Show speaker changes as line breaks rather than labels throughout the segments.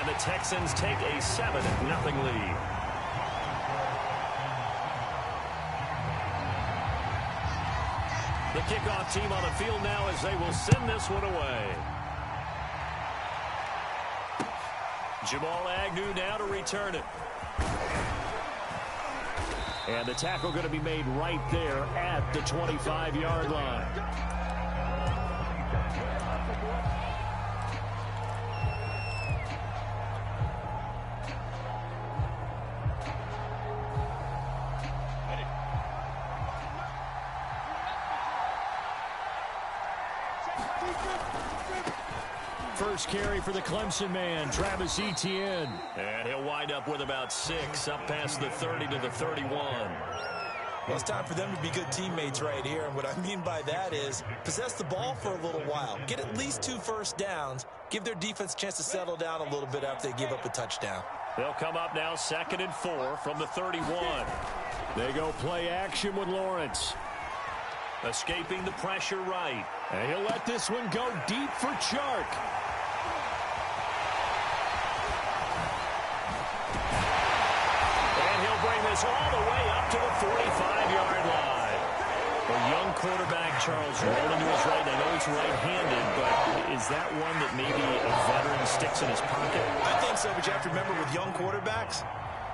And the Texans take a 7-0 lead. The kickoff team on the field now as they will send this one away. Jamal Agnew now to return it. And the tackle going to be made right there at the 25-yard line. First carry for the Clemson man, Travis Etienne. And he'll wind up with about 6, up past the 30 to the 31.
Well, it's time for them to be good teammates right here. And what I mean by that is possess the ball for a little while. Get at least 2 first downs. Give their defense a chance to settle down a little bit after they give up a touchdown.
They'll come up now 2nd and 4 from the 31. They go play action with Lawrence. Escaping the pressure right. And he'll let this one go deep for Chark. And he'll bring this all the way up to the 45-yard line. A young quarterback, Charles, rolling to his right. I know he's right-handed, but is that one that maybe a veteran sticks in his pocket?
I think so, but you have to remember with young quarterbacks,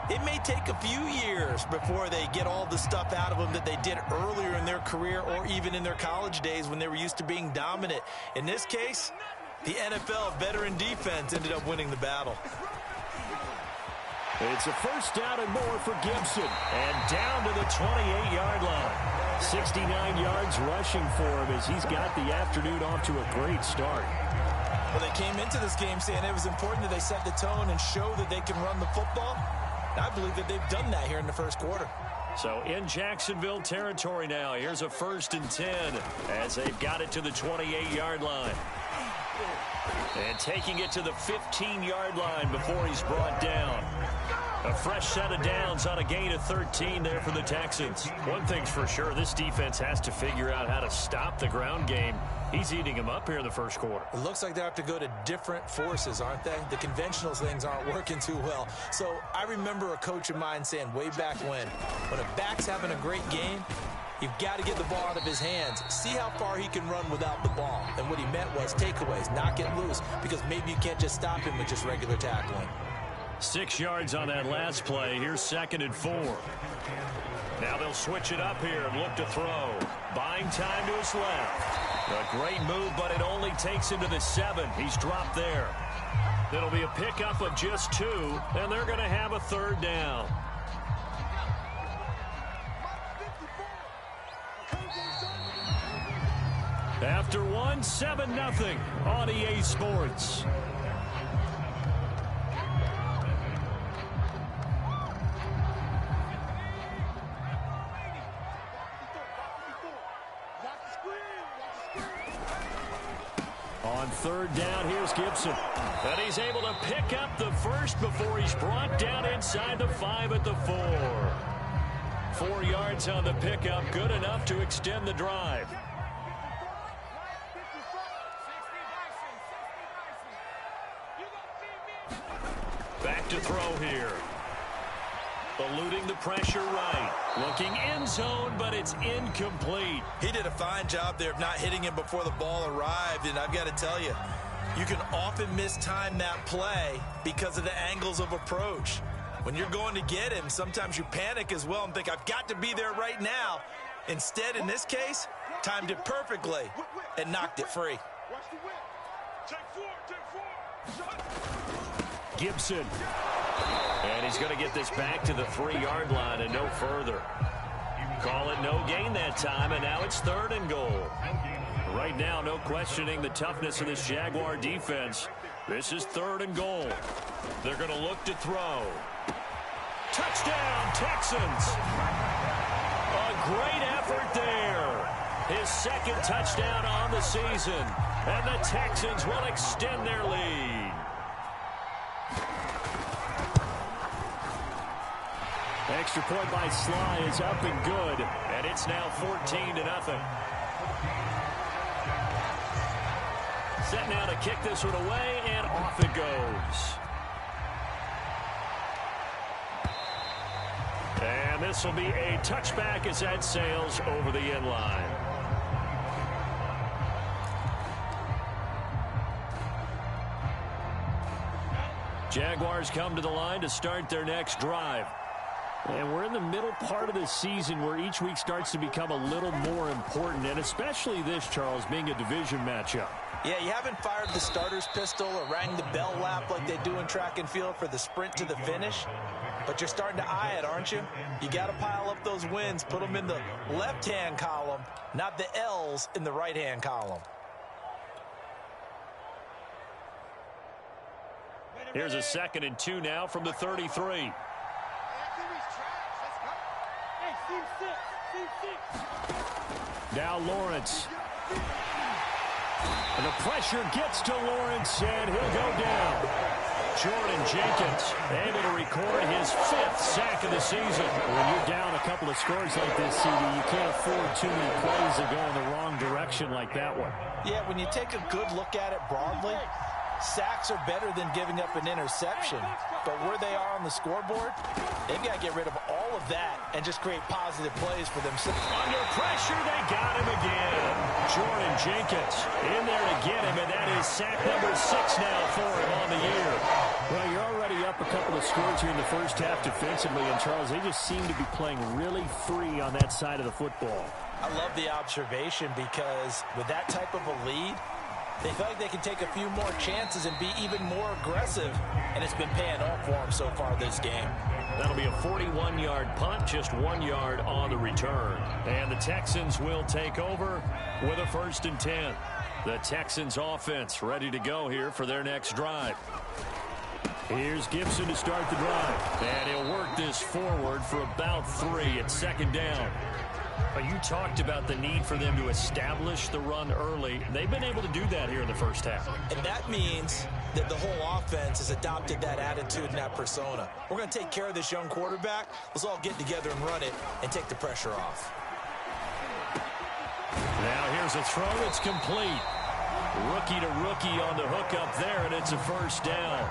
it may take a few years before they get all the stuff out of them that they did earlier in their career or even in their college days when they were used to being dominant. In this case, the NFL veteran defense ended up winning the battle.
It's a first down and more for Gibson. And down to the 28-yard line. 69 yards rushing for him as he's got the afternoon off to a great start.
Well, they came into this game saying it was important that they set the tone and show that they can run the football. I believe that they've done that here in the first quarter.
So in Jacksonville territory now, here's a 1st and 10 as they've got it to the 28-yard line. And taking it to the 15-yard line before he's brought down. A fresh set of downs on a gain of 13 there for the Texans. One thing's for sure, this defense has to figure out how to stop the ground game. He's eating them up here in the first quarter.
It looks like they have to go to different forces, aren't they? The conventional things aren't working too well. So I remember a coach of mine saying way back when a back's having a great game, you've got to get the ball out of his hands. See how far he can run without the ball. And what he meant was takeaways, not get loose, because maybe you can't just stop him with just regular tackling.
6 yards on that last play. Here's 2nd and 4. Now they'll switch it up here and look to throw. Buying time to his left. A great move, but it only takes him to the 7. He's dropped there. It'll be a pickup of just 2, and they're going to have a 3rd down. After one, 7-0 on EA Sports. On 3rd down, here's Gibson. And he's able to pick up the first before he's brought down inside the 5 at the 4. 4 yards on the pickup, good enough to extend the drive. Back to throw here. Eluding the pressure right. Looking end zone, but it's incomplete.
He did a fine job there of not hitting him before the ball arrived, and I've got to tell you, you can often mistime that play because of the angles of approach. When you're going to get him, sometimes you panic as well and think, I've got to be there right now. Instead, in this case, timed it perfectly and knocked it free.
Gibson. And he's going to get this back to the 3-yard line and no further. Call it no gain that time, and now it's 3rd and goal. Right now, no questioning the toughness of this Jaguar defense. This is 3rd and goal. They're going to look to throw. Touchdown, Texans! A great effort there. His 2nd touchdown on the season. And the Texans will extend their lead. Extra point by Sly is up and good, and it's now 14-0. Set now to kick this one away, and off it goes. And this will be a touchback as that sails over the end line. Jaguars come to the line to start their next drive. And we're in the middle part of the season where each week starts to become a little more important, and especially this, Charles, being a division matchup.
Yeah, you haven't fired the starter's pistol or rang the bell lap like they do in track and field for the sprint to the finish, but you're starting to eye it, aren't you? You got to pile up those wins, put them in the left-hand column, not the L's in the right-hand column.
Here's a 2nd and 2 now from the 33. Now Lawrence. And the pressure gets to Lawrence, and he'll go down. Jordan Jenkins able to record his 5th sack of the season.
When you're down a couple of scores like this, CD, you can't afford too many plays that go in the wrong direction like that one.
Yeah, when you take a good look at it broadly, sacks are better than giving up an interception. But where they are on the scoreboard, they've got to get rid of all of that and just create positive plays for themselves.
Under pressure, they got him again. Jordan Jenkins in there to get him, and that is sack number 6 now for him on the year.
Well, you're already up a couple of scores here in the first half defensively, and Charles, they just seem to be playing really free on that side of the football.
I love the observation because with that type of a lead, they feel like they can take a few more chances and be even more aggressive, and it's been paying off for them so far this game.
That'll be a 41-yard punt, just 1 yard on the return. And the Texans will take over with a 1st and 10. The Texans offense ready to go here for their next drive. Here's Gibson to start the drive. And he'll work this forward for about 3 at 2nd down. You talked about the need for them to establish the run early. They've been able to do that here in the first half.
And that means that the whole offense has adopted that attitude and that persona. We're going to take care of this young quarterback. Let's all get together and run it and take the pressure off.
Now here's a throw. It's complete. Rookie to rookie on the hook up there, and it's a 1st down.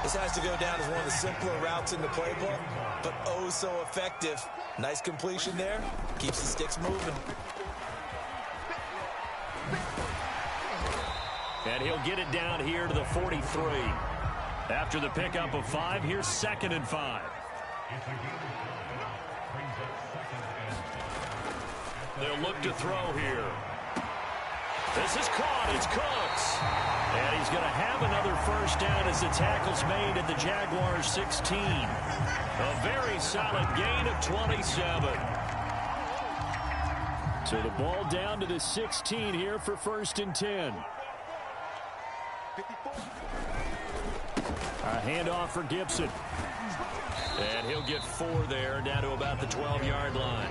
This has to go down as one of the simpler routes in the playbook, but oh so effective. Nice completion there. Keeps the sticks moving.
And he'll get it down here to the 43. After the pickup of 5, here's 2nd and 5. They'll look to throw here. This is caught. It's Cooks. And he's going to have another 1st down as the tackle's made at the Jaguars 16. A very solid gain of 27.
So the ball down to the 16 here for 1st and 10. A handoff for Gibson.
And he'll get 4 there, down to about the 12-yard line.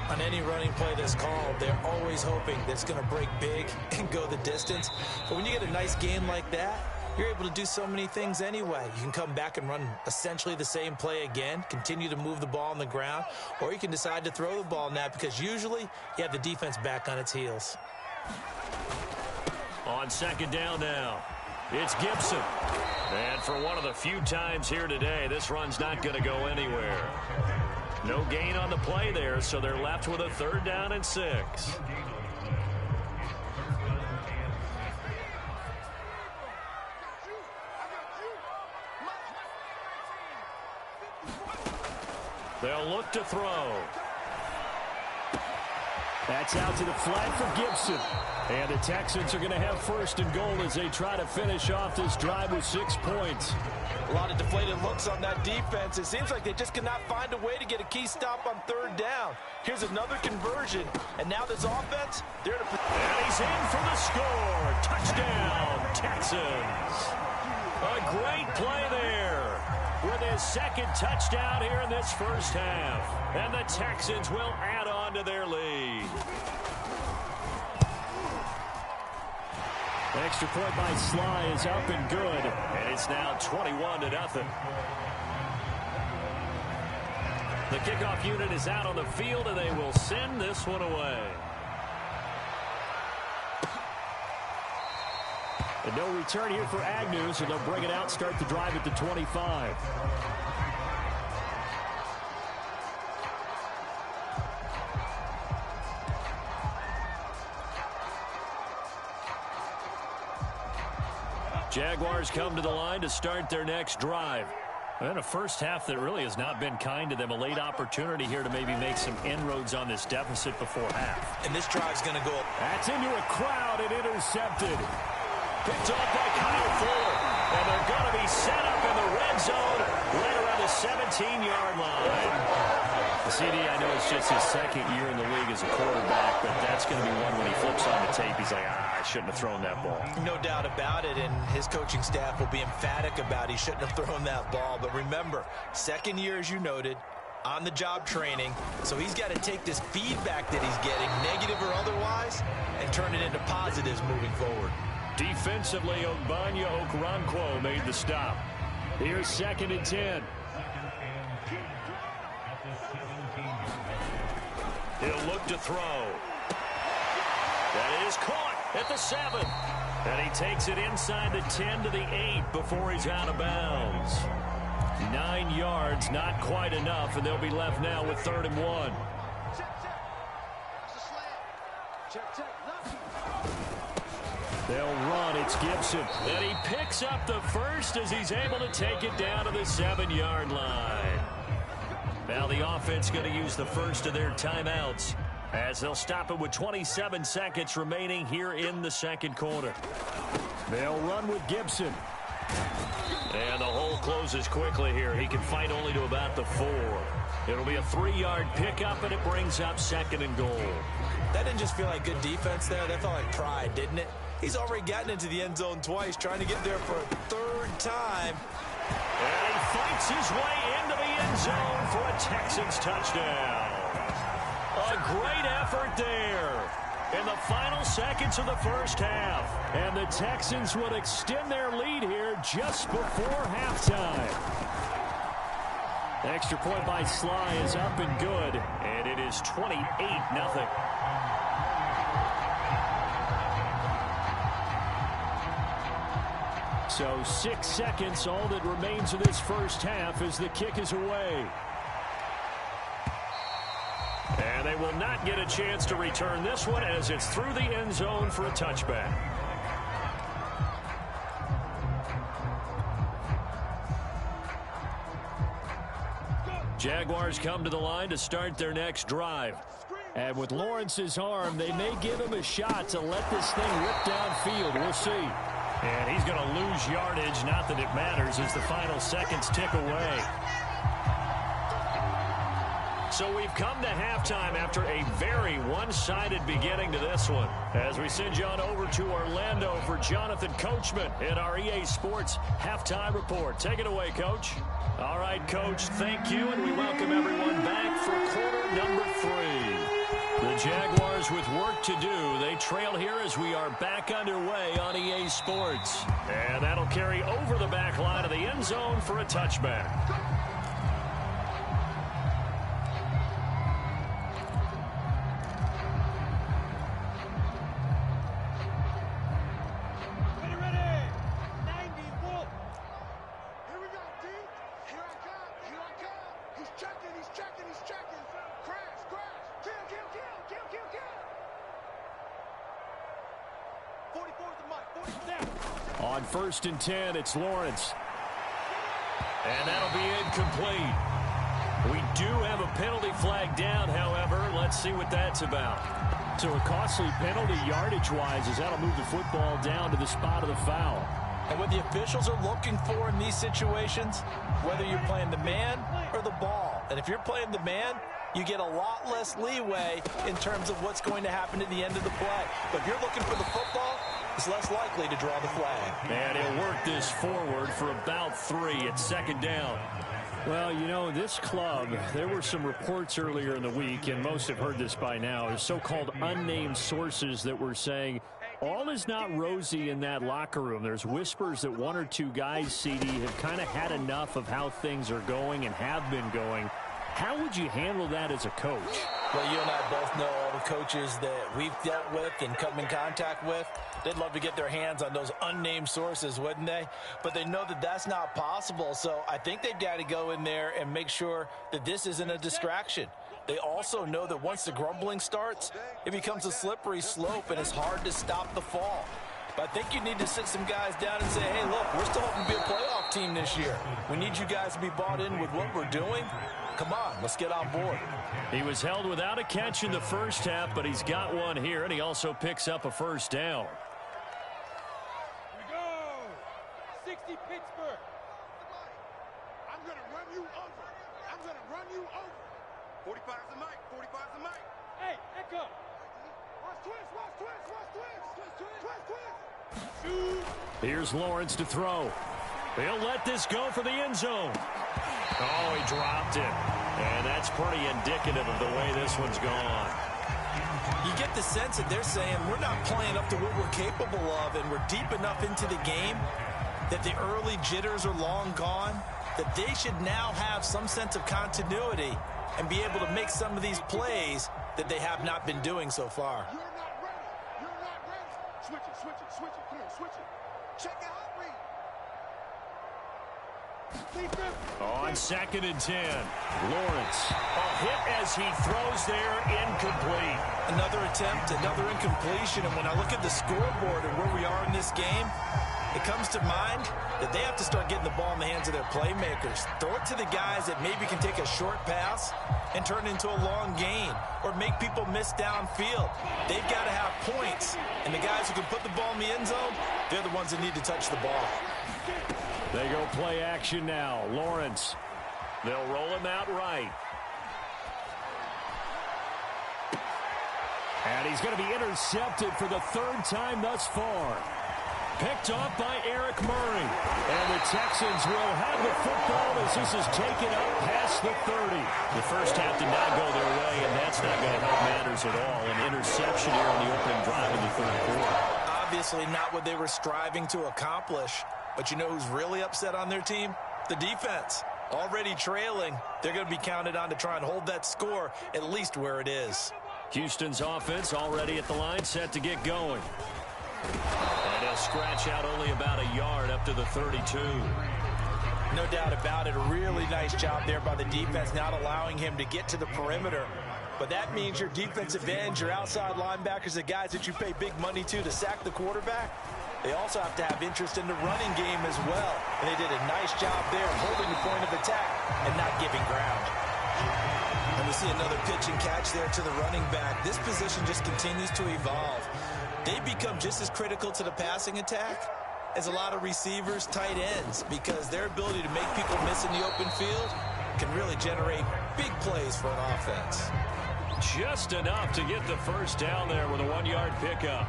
On any running play that's called, they're always hoping that it's going to break big and go the distance. But when you get a nice game like that, you're able to do so many things anyway. You can come back and run essentially the same play again, continue to move the ball on the ground, or you can decide to throw the ball now because usually you have the defense back on its heels.
On 2nd down now, it's Gibson. And for one of the few times here today, this run's not going to go anywhere. No gain on the play there, so they're left with a 3rd down and 6. They'll look to throw.
That's out to the flat for Gibson. And the Texans are going to have 1st and goal as they try to finish off this drive with 6 points.
A lot of deflated looks on that defense. It seems like they just cannot find a way to get a key stop on 3rd down. Here's another conversion. And now this offense, they're in a...
And he's in for the score. Touchdown, Texans. A great play there with his 2nd touchdown here in this first half. And the Texans will add on to their lead.
Extra point by Sly is up and good.
And it's now 21-0. The kickoff unit is out on the field, and they will send this one away.
And no return here for Agnew, so they'll bring it out, start the drive at the 25.
Jaguars come to the line to start their next drive. And a first half that really has not been kind to them. A late opportunity here to maybe make some inroads on this deficit before half.
And this drive's going to go.
That's into a crowd and intercepted.
Picked off by Kyle Fuller. And they're going to be set up in the red zone right around the 17-yard line. CD, I know it's just his second year in the league as a quarterback, but that's going to be one when he flips on the tape. He's like, I shouldn't have thrown that ball.
No doubt about it, and his coaching staff will be emphatic about he shouldn't have thrown that ball. But remember, second year, as you noted, on-the-job training, so he's got to take this feedback that he's getting, negative or otherwise, and turn it into positives moving forward.
Defensively, Ogbanya Okoronkwo made the stop. Here's 2nd and 10.
He'll look to throw. That is caught at the 7. And he takes it inside the 10 to the 8 before he's out of bounds. 9 yards, not quite enough, and they'll be left now with 3rd and 1.
They'll run. It's Gibson.
And he picks up the first as he's able to take it down to the 7-yard line. Now the offense going to use the first of their timeouts as they'll stop it with 27 seconds remaining here in the second quarter.
They'll run with Gibson.
And the hole closes quickly here. He can fight only to about the 4. It'll be a 3-yard pickup, and it brings up 2nd and goal.
That didn't just feel like good defense there. That felt like pride, didn't it? He's already gotten into the end zone twice, trying to get there for a 3rd time.
And he fights his way into the end zone for a Texans touchdown. A great effort there in the final seconds of the first half.
And the Texans will extend their lead here just before halftime. Extra point by Sly is up and good.
And it is 28-0.
So 6 seconds, all that remains of this first half as the kick is away.
And they will not get a chance to return this one as it's through the end zone for a touchback. Jaguars come to the line to start their next drive.
And with Lawrence's arm, they may give him a shot to let this thing rip downfield. We'll see.
And he's going to lose yardage, not that it matters, as the final seconds tick away. So we've come to halftime after a very one-sided beginning to this one. As we send you on over to Orlando for Jonathan Coachman in our EA Sports Halftime Report. Take it away, Coach. All right, Coach, thank you, and we welcome everyone back for quarter number 3. The Jaguars with work to do. They trail here as we are back underway on EA Sports. And that'll carry over the back line of the end zone for a touchback.
On 1st and 10, it's Lawrence.
And that'll be incomplete. We do have a penalty flag down, however. Let's see what that's about.
So a costly penalty yardage-wise as that'll move the football down to the spot of the foul.
And what the officials are looking for in these situations, whether you're playing the man or the ball. And if you're playing the man, you get a lot less leeway in terms of what's going to happen at the end of the play. But if you're looking for the football, it's less likely to draw the flag.
And he'll work this forward for about 3. It's 2nd down.
Well, you know, this club, there were some reports earlier in the week, and most have heard this by now, is so-called unnamed sources that were saying all is not rosy in that locker room. There's whispers that 1 or 2 guys, CD, have kind of had enough of how things are going and have been going. How would you handle that as a coach?
Well, you and I both know all the coaches that we've dealt with and come in contact with. They'd love to get their hands on those unnamed sources, wouldn't they? But they know that that's not possible, so I think they've got to go in there and make sure that this isn't a distraction. They also know that once the grumbling starts, it becomes a slippery slope and it's hard to stop the fall. But I think you need to sit some guys down and say, hey, look, we're still hoping to be a playoff team this year. We need you guys to be bought in with what we're doing. Come on, let's get on board.
He was held without a catch in the first half, but he's got one here, and he also picks up a first down.
Here we go. 60 Pittsburgh. I'm going to run you over. I'm going to run you over. 45's the mic. 45's the mic. Hey, Echo. Watch twist, watch twist, watch twist. Twist, twist. Shoot.
Here's Lawrence to throw. He'll let this go for the end zone. Oh, he dropped it. And that's pretty indicative of the way this one's gone.
You get the sense that they're saying we're not playing up to what we're capable of, and we're deep enough into the game that the early jitters are long gone, that they should now have some sense of continuity and be able to make some of these plays that they have not been doing so far.
You're not ready. You're not ready. Switch it, switch it, switch it. Come on, switch it. Check it out, read.
On 2nd and 10, Lawrence. A hit as he throws there, incomplete.
Another attempt, another incompletion, and when I look at the scoreboard and where we are in this game, it comes to mind that they have to start getting the ball in the hands of their playmakers. Throw it to the guys that maybe can take a short pass and turn it into a long gain or make people miss downfield. They've got to have points, and the guys who can put the ball in the end zone, they're the ones that need to touch the ball.
They go play action now. Lawrence. They'll roll him out right. And he's going to be intercepted for the 3rd time thus far. Picked off by Eric Murray. And the Texans will have the football as this is taken up past the 30. The first half did not go their way, and that's not going to help matters at all. An interception here on the opening drive in the 3rd quarter.
Obviously not what they were striving to accomplish. But you know who's really upset on their team? The defense. Already trailing, they're going to be counted on to try and hold that score at least where it is.
Houston's offense already at the line, set to get going. And he'll scratch out only about a yard up to the 32.
No doubt about it. A really nice job there by the defense, not allowing him to get to the perimeter. But that means your defensive ends, your outside linebackers, the guys that you pay big money to sack the quarterback, they also have to have interest in the running game as well. And they did a nice job there holding the point of attack and not giving ground. And we see another pitch and catch there to the running back. This position just continues to evolve. They become just as critical to the passing attack as a lot of receivers, tight ends, because their ability to make people miss in the open field can really generate big plays for an offense.
Just enough to get the first down there with a 1-yard pickup.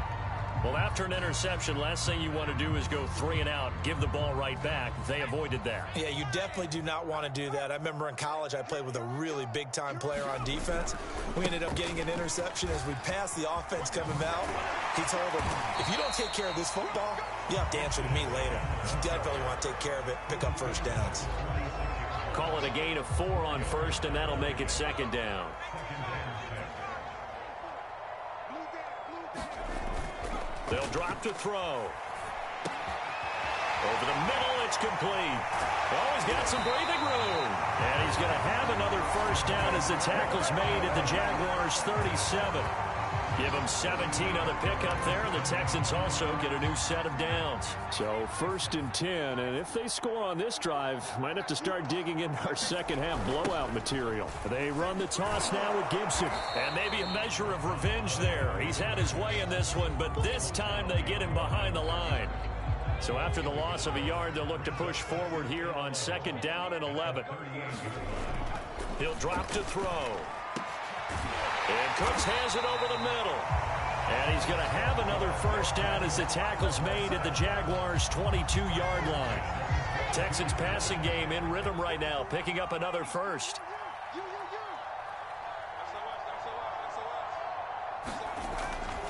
Well, after an interception, last thing you want to do is go 3 and out, give the ball right back. They avoided that.
Yeah, you definitely do not want to do that. I remember in college I played with a really big-time player on defense. We ended up getting an interception as we passed the offense coming out. He told him, if you don't take care of this football, you have to answer to me later. You definitely want to take care of it, pick up first downs.
Call it a gain of 4 on first, and that'll make it 2nd down. They'll drop to throw. Over the middle, it's complete. Oh, he's got some breathing room. And he's going to have another first down as the tackle's made at the Jaguars' 37. Give them 17 on the pickup there, and the Texans also get a new set of downs. So 1st and 10, and if they score on this drive, might have to start digging in our second half blowout material. They run the toss now with Gibson. And maybe a measure of revenge there. He's had his way in this one, but this time they get him behind the line. So after the loss of a yard, they'll look to push forward here on 2nd down and 11. He'll drop to throw. And Cooks has it over the middle. And he's going to have another first down as the tackle's made at the Jaguars' 22-yard line. Texans passing game in rhythm right now, picking up another first.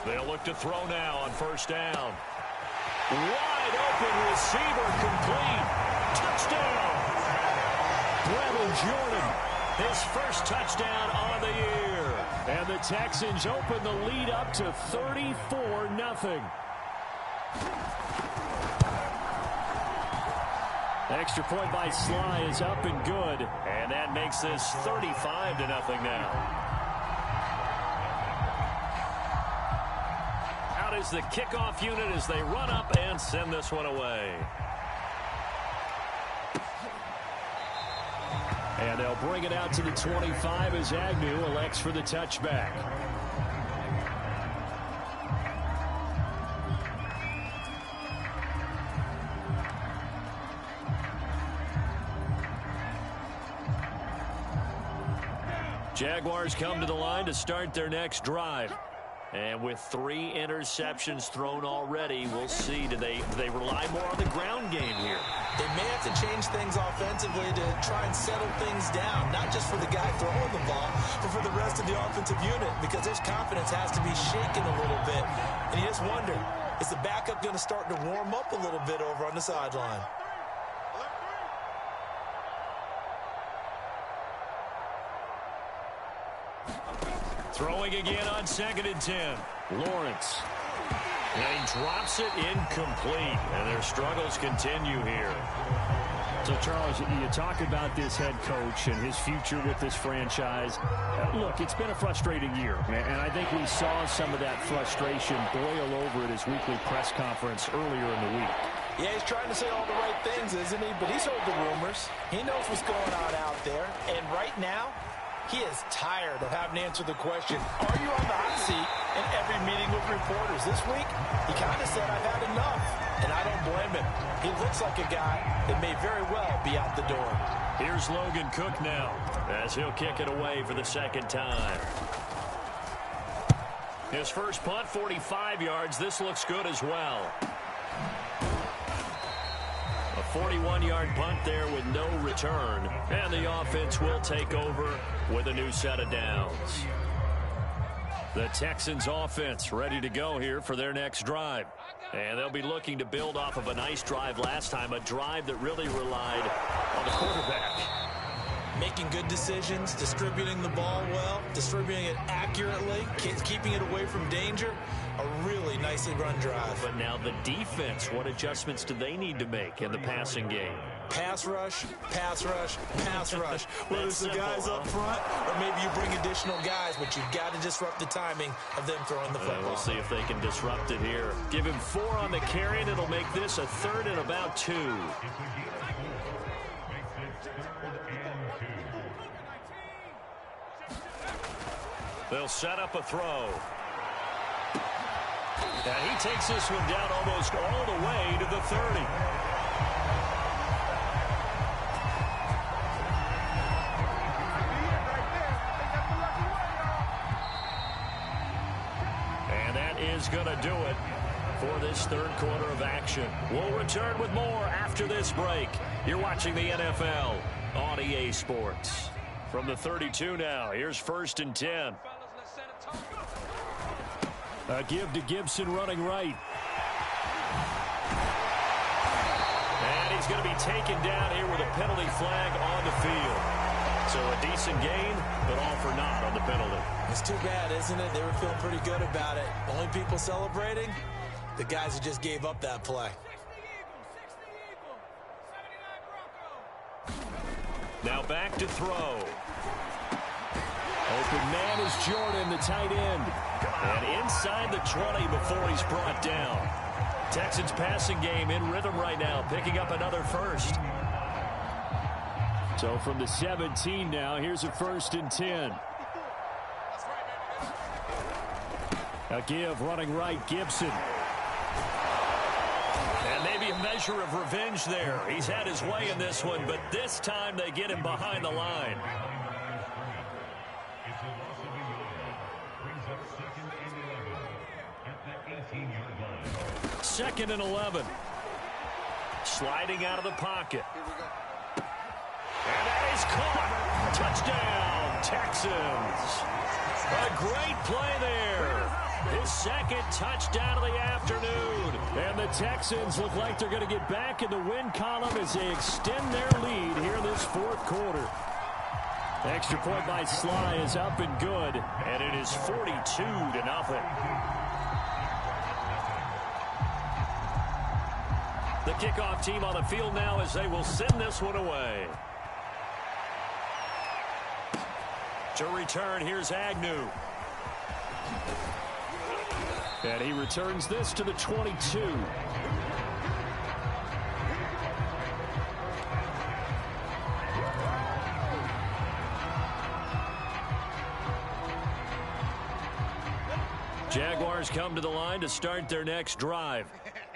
They'll look to throw now on 1st down. Wide open receiver complete. Touchdown. Brevin Jordan, his first touchdown on the year. And the Texans open the lead up to 34-0. Extra point by Sly is up and good. And that makes this 35-0 now. Out
is the kickoff unit as they run up and send this one away. And they'll bring it out to the 25 as Agnew elects for the touchback. Jaguars come to the line to start their next drive. And with 3 interceptions thrown already, we'll see. Do they rely more on the ground game here?
They may have to change things offensively to try and settle things down, not just for the guy throwing the ball, but for the rest of the offensive unit, because his confidence has to be shaken a little bit. And you just wonder, is the backup going to start to warm up a little bit over on the sideline?
Throwing again on 2nd and 10. Lawrence. And he drops it incomplete. And their struggles continue here.
So, Charles, you talk about this head coach and his future with this franchise. Look, it's been a frustrating year, and I think we saw some of that frustration boil over at his weekly press conference earlier in the week.
Yeah, he's trying to say all the right things, isn't he? But he's heard the rumors. He knows what's going on out there. And right now, he is tired of having to answer the question, are you on the hot seat in every meeting with reporters? This week, he kind of said, I've had enough, and I don't blame him. He looks like a guy that may very well be out the door.
Here's Logan Cook now as he'll kick it away for the 2nd time. His first punt, 45 yards. This looks good as well. A 41-yard punt there with no return. And the offense will take over with a new set of downs. The Texans offense ready to go here for their next drive. And they'll be looking to build off of a nice drive last time, a drive that really relied on the quarterback.
Making good decisions, distributing the ball well, distributing it accurately, keeping it away from danger. A really nicely run drive.
But now the defense, what adjustments do they need to make in the passing game?
Pass rush, pass rush, pass rush. Whether it's the guys up front or maybe you bring additional guys, but you've got to disrupt the timing of them throwing the football.
We'll see if they can disrupt it here. Give him 4 on the carry, and it'll make this a 3rd and about 2. They'll set up a throw. And he takes this one down almost all the way to the 30. And that is going to do it for this 3rd quarter of action. We'll return with more after this break. You're watching the NFL on EA Sports. From the 32 now, here's 1st and 10. A give to Gibson running right. And he's going to be taken down here with a penalty flag on the field. So a decent gain, but all for naught on the penalty.
It's too bad, isn't it? They were feeling pretty good about it. Only people celebrating, the guys who just gave up that play.
Now back to throw. Open man is Jordan, the tight end. And inside the 20 before he's brought down. Texans passing game in rhythm right now, picking up another 1st.
So from the 17 now, here's a 1st and 10. A give running right, Gibson.
And maybe a measure of revenge there. He's had his way in this one, but this time they get him behind the line. 2nd and 11. Sliding out of the pocket. And that is caught. Touchdown, Texans. A great play there. His 2nd touchdown of the afternoon. And the Texans look like they're going to get back in the win column as they extend their lead here in this 4th quarter. Extra point by Sly is up and good. And it is 42-0. The kickoff team on the field now as they will send this one away. To return, here's Agnew.
And he returns this to the 22. Jaguars come to the line to start their next drive.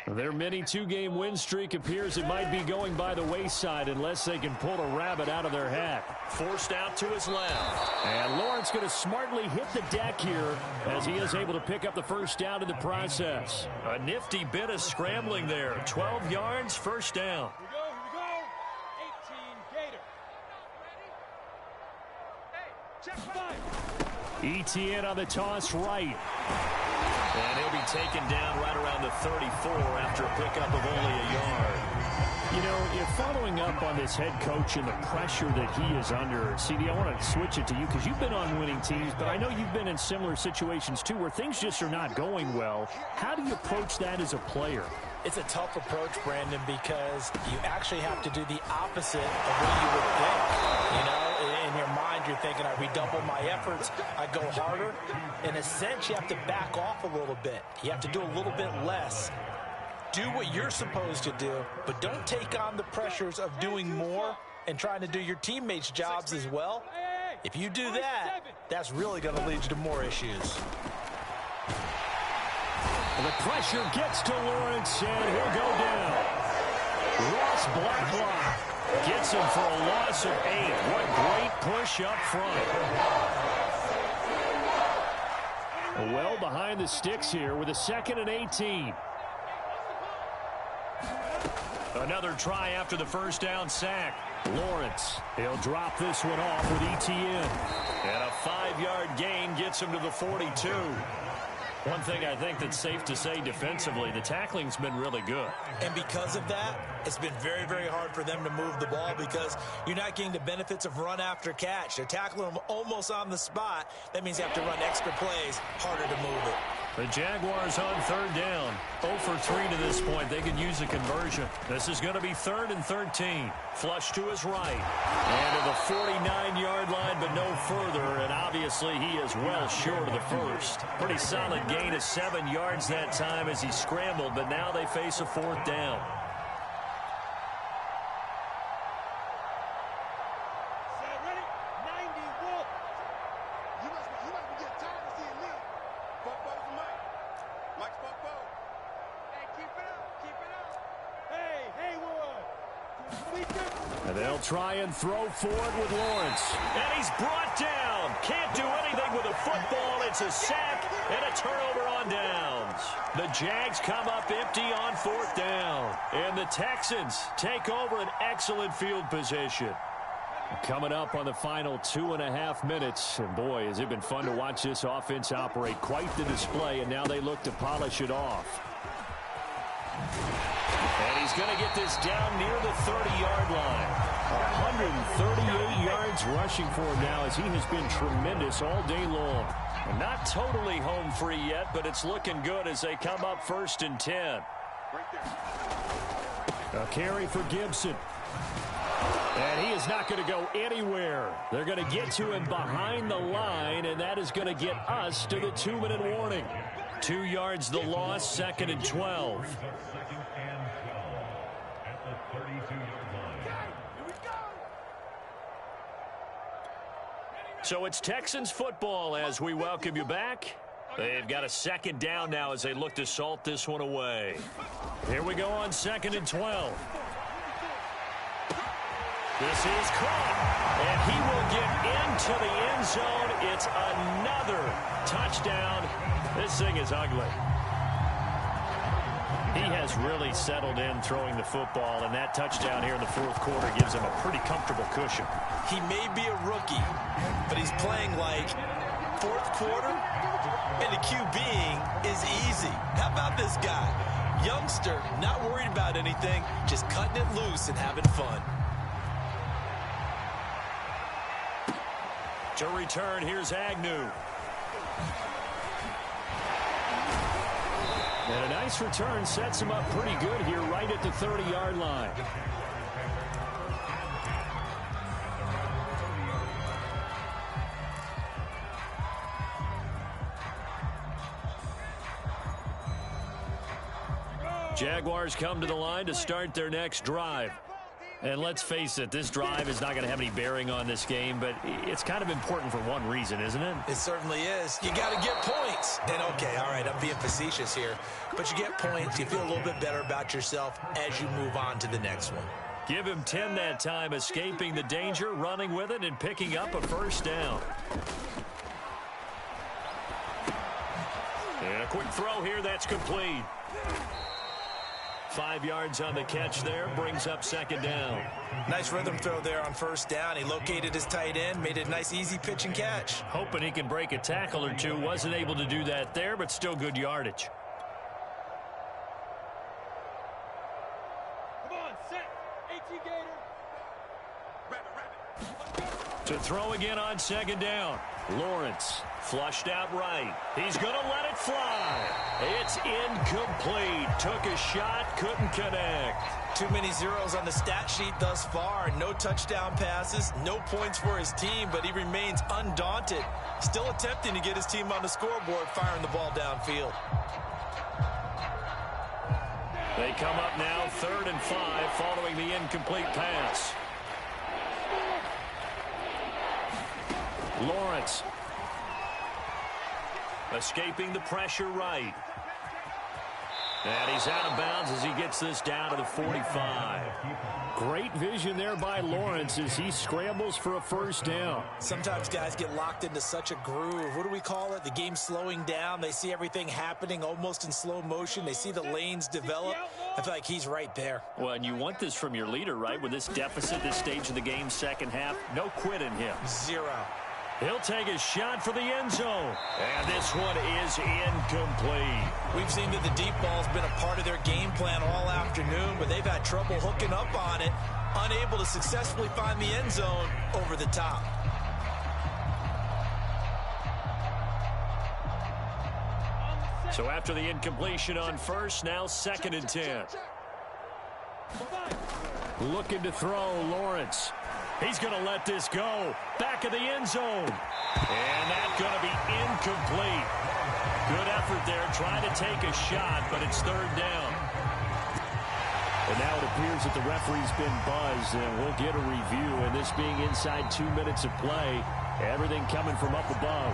Their mini two-game win streak appears it might be going by the wayside unless they can pull a rabbit out of their hat.
Forced out to his left.
And Lawrence going to smartly hit the deck here as he is able to pick up the first down in the process.
A nifty bit of scrambling there. 12 yards, first down.
Here we go. 18 Gator. Hey, check 5.
ETN on the toss right.
And he'll be taken down right around the 34 after a pickup of only a yard.
You know, if following up on this head coach and the pressure that he is under, CD, I want to switch it to you because you've been on winning teams, but I know you've been in similar situations too where things just are not going well. How do you approach that as a player?
It's a tough approach, Brandon, because you actually have to do the opposite of what you would think. You know, in your mind, you're thinking, I redouble my efforts, I go harder. In a sense, you have to back off a little bit. You have to do a little bit less. Do what you're supposed to do, but don't take on the pressures of doing more and trying to do your teammates' jobs as well. If you do that, that's really going to lead you to more issues.
The pressure gets to Lawrence, and he'll go down. Ross Blacklock gets him for a loss of 8. What great push up front. Well behind the sticks here with a 2nd and 18.
Another try after the first down sack.
Lawrence, he'll drop this one off with ETN.
And a 5-yard gain gets him to the 42. One thing I think that's safe to say defensively, the tackling's been really good.
And because of that, it's been very, very hard for them to move the ball because you're not getting the benefits of run after catch. They're tackling them almost on the spot. That means you have to run extra plays, harder to move it.
The Jaguars on 3rd down. 0 for 3 to this point. They could use a conversion. This is going to be 3rd and 13. Flush to his right. And to the 49-yard line, but no further. And obviously he is well short of the first. Pretty solid gain of 7 yards that time as he scrambled, but now they face a 4th down.
And they'll try and throw forward with Lawrence.
And he's brought down. Can't do anything with a football. It's a sack and a turnover on downs. The Jags come up empty on 4th down. And the Texans take over an excellent field position.
Coming up on the final 2.5 minutes. And boy, has it been fun to watch this offense operate. Quite the display, and now they look to polish it off.
And he's going to get this down near the 30-yard line.
138 yards rushing for him now as he has been tremendous all day long.
And not totally home free yet, but it's looking good as they come up 1st and 10.
A carry for Gibson. And he is not going to go anywhere. They're going to get to him behind the line, and that is going to get us to the 2-minute warning.
2 yards the loss, 2nd and 12. So it's Texans football as we welcome you back. They've got a 2nd down now as they look to salt this one away. Here we go on 2nd and 12. This is caught, and he will get into the end zone. It's another touchdown. This thing is ugly. He has really settled in throwing the football, and that touchdown here in the 4th quarter gives him a pretty comfortable cushion.
He may be a rookie, but he's playing like 4th quarter, and the QBing is easy. How about this guy? Youngster, not worried about anything, just cutting it loose and having fun.
To return, here's Agnew.
And a nice return sets him up pretty good here right at the 30-yard line. Jaguars come to the line to start their next drive. And let's face it, this drive is not going to have any bearing on this game, but it's kind of important for one reason, isn't it?
It certainly is. You got to get points. And, okay, all right, I'm being facetious here. But you get points, you feel a little bit better about yourself as you move on to the next one.
Give him 10 that time, escaping the danger, running with it, and picking up a first down. And a quick throw here, that's complete. 5 yards on the catch there, brings up second down.
Nice rhythm throw there on first down. He located his tight end, made a nice easy pitch and catch.
Hoping he can break a tackle or two. Wasn't able to do that there, but still good yardage.
Come on, set. AT Gator. Rabbit.
To throw again on second down. Lawrence flushed out right. He's going to let it fly. It's incomplete. Took a shot, couldn't connect.
Too many zeros on the stat sheet thus far. No touchdown passes, no points for his team, but he remains undaunted. Still attempting to get his team on the scoreboard, firing the ball downfield.
They come up now 3rd and 5 following the incomplete pass. Lawrence escaping the pressure right. And he's out of bounds as he gets this down to the 45. Great vision there by Lawrence as he scrambles for a first down.
Sometimes guys get locked into such a groove. What do we call it? The game's slowing down. They see everything happening almost in slow motion. They see the lanes develop. I feel like he's right there.
Well, and you want this from your leader, right? With this deficit, this stage of the game, second half, no quit in him.
Zero.
He'll take a shot for the end zone. And this one is incomplete.
We've seen that the deep ball's been a part of their game plan all afternoon, but they've had trouble hooking up on it, unable to successfully find the end zone over the top.
So after the incompletion on first, now 2nd and 10. Looking to throw, Lawrence. He's going to let this go. Back of the end zone. And that's going to be incomplete. Good effort there, trying to take a shot, but it's 3rd down. And now it appears that the referee's been buzzed, and we'll get a review. And this being inside 2 minutes of play, everything coming from up above.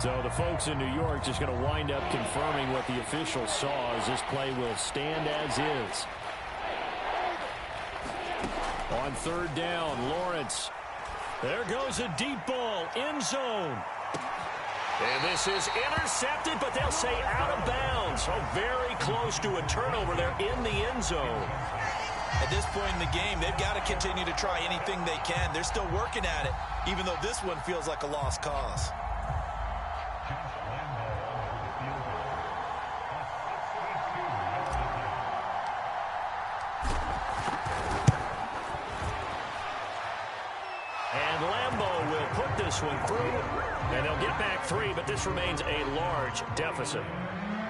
So the folks in New York just going to wind up confirming what the official saw as this play will stand as is. On 3rd down, Lawrence. There goes a deep ball, end zone. And this is intercepted, but they'll say out of bounds. So very close to a turnover there in the end zone.
At this point in the game, they've got to continue to try anything they can. They're still working at it, even though this one feels like a lost cause.
One through, and they'll get back 3, but this remains a large deficit.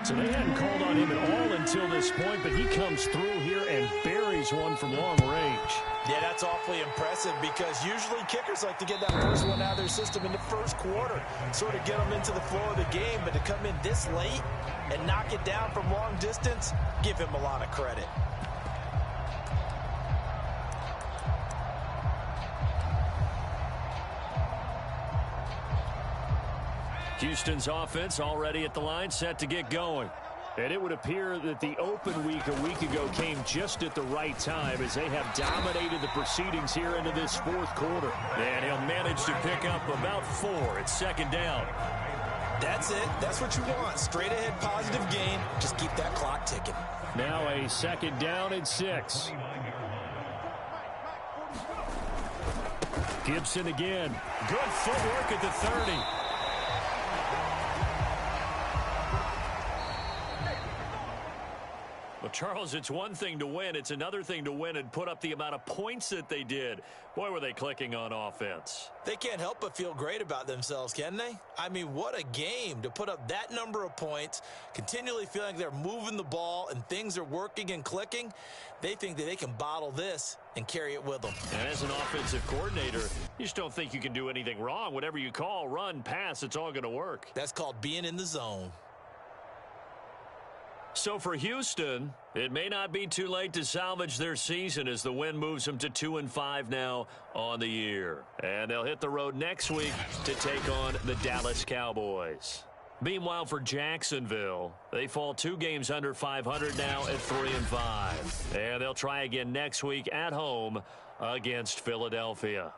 So they hadn't called on him at all until this point, but he comes through here and buries one from long range.
Yeah, that's awfully impressive because usually kickers like to get that first one out of their system in the first quarter, sort of get them into the flow of the game, but to come in this late and knock it down from long distance, give him a lot of credit.
Houston's offense already at the line, set to get going. And it would appear that the open week a week ago came just at the right time as they have dominated the proceedings here into this 4th quarter. And he'll manage to pick up about 4. It's 2nd down.
That's it. That's what you want. Straight ahead positive gain. Just keep that clock ticking.
Now a 2nd down and 6. Gibson again. Good footwork at the 30.
Charles, it's one thing to win. It's another thing to win and put up the amount of points that they did. Boy, were they clicking on offense.
They can't help but feel great about themselves, can they? I mean, what a game to put up that number of points, continually feeling like they're moving the ball and things are working and clicking. They think that they can bottle this and carry it with them.
And as an offensive coordinator, you just don't think you can do anything wrong. Whatever you call, run, pass, it's all going to work.
That's called being in the zone.
So for Houston, it may not be too late to salvage their season as the win moves them to 2-5 now on the year. And they'll hit the road next week to take on the Dallas Cowboys. Meanwhile, for Jacksonville, they fall 2 games under 500 now at 3-5. And they'll try again next week at home against Philadelphia.